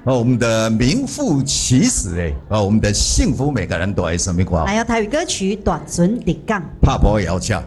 我们的名副其实我们的幸福每个人都爱什么歌？来有台语歌曲《大船入港》，拍波摇车。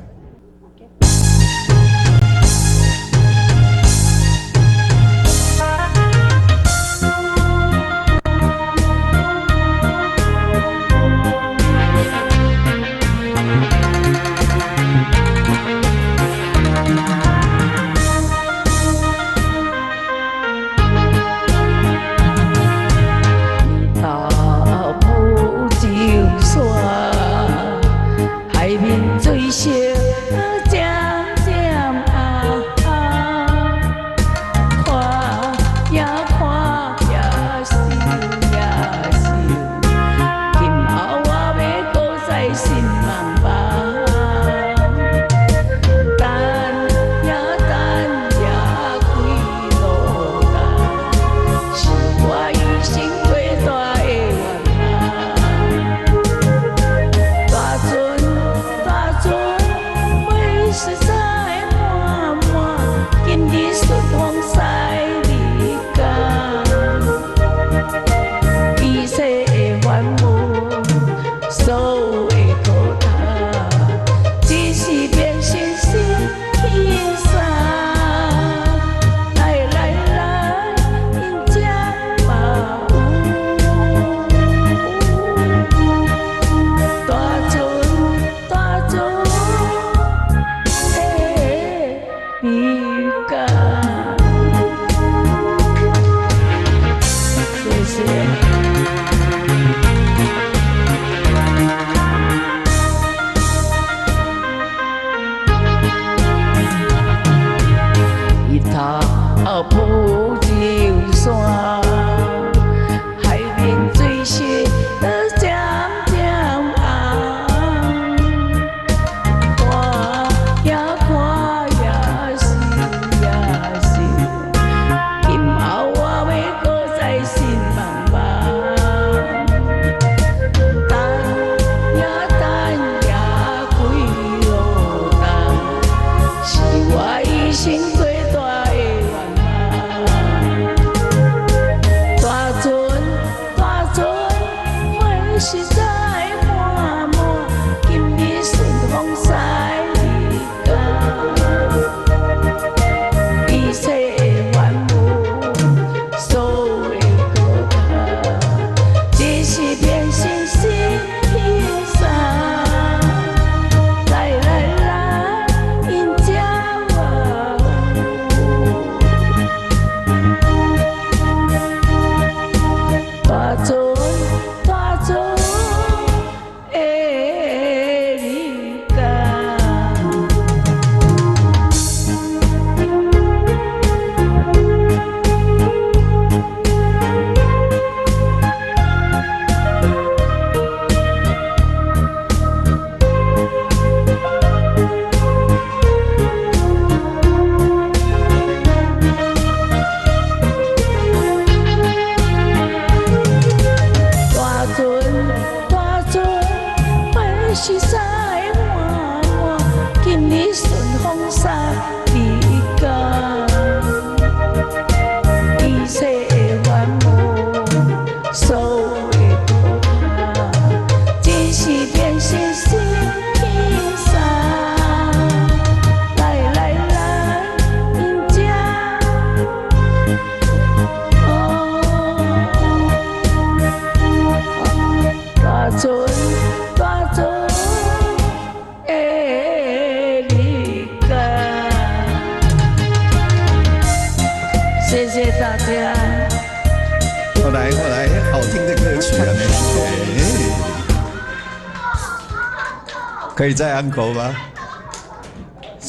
可以再 encore 吗？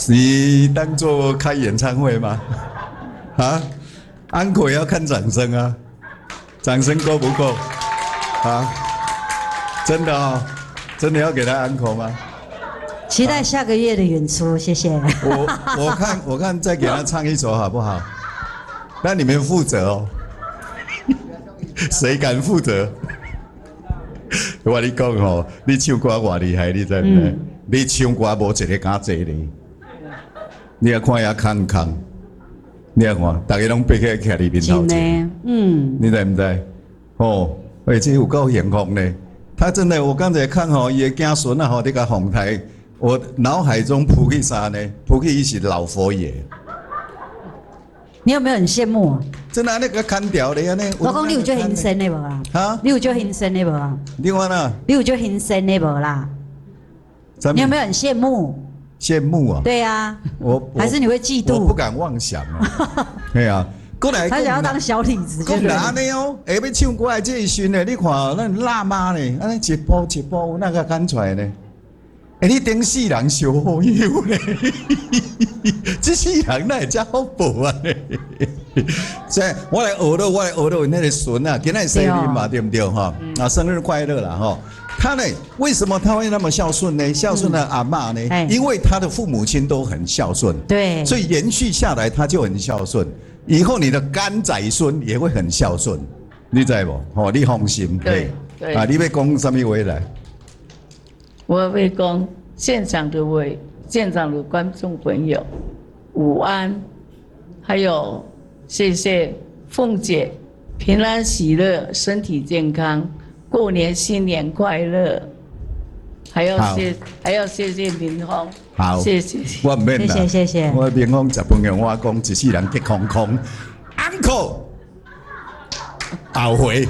你当做开演唱会吗？啊 ，encore 要看掌声啊，掌声够不够？啊，真的哦，真的要给他 encore 吗？期待下个月的演出，谢谢。我看再给他唱一首好不好？那你们负责哦，谁敢负责？我跟你讲吼，你唱歌偌厉害，你知唔知？你唱歌无一个敢坐哩，你要看遐空空，你看，大家拢爬起来徛你面头真前，的，嗯，你知唔知？哦，而且有够幸福呢。他真的，我刚才看吼，伊的子孙啊吼，这个红台，我脑海中浮起啥呢？浮起伊是老佛爷。你有没有很羡慕啊？真的那个砍掉的安尼。老公，你有做牺牲的无啊？哈？你有做牺牲的无啊？你看呐？你有做牺牲的无啦？你有没有很羡慕？羡慕啊？对啊，我还是你会嫉妒？我不敢妄想啊。对啊，过来。他想要当小李子，讲哪呢哦？下要唱歌的这一瞬呢，你看那辣妈呢，安尼一步一步那个赶出来呢。你顶世人小好友呢？这世人哪会这好报啊？所以我来学到那个孙啊，今天生日嘛，对不对哈？啊，生日快乐啦哈！他呢，为什么他会那么孝顺呢？孝顺的阿嬷呢？因为他的父母亲都很孝顺，对，所以延续下来他就很孝顺。以后你的干仔孙也会很孝顺，你知不？哦，你放心。对，啊，你要讲什么话来？我会讲现场的观众朋友，午安，还有谢谢凤姐，平安喜乐，身体健康，过年新年快乐，还要谢谢明峰，好，谢谢，我唔免啦，谢谢，我明峰食饭用我讲，一世人吉空空 ，uncle， 后回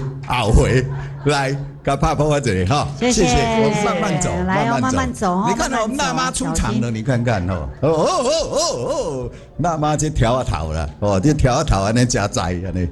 来。给爸爸我这里哈，谢谢，我慢慢走，来哦，慢慢走哦。你看哦，娜妈出场了，你看看哦，哦，娜妈这调啊头了，哦，这调啊头安尼加载安尼。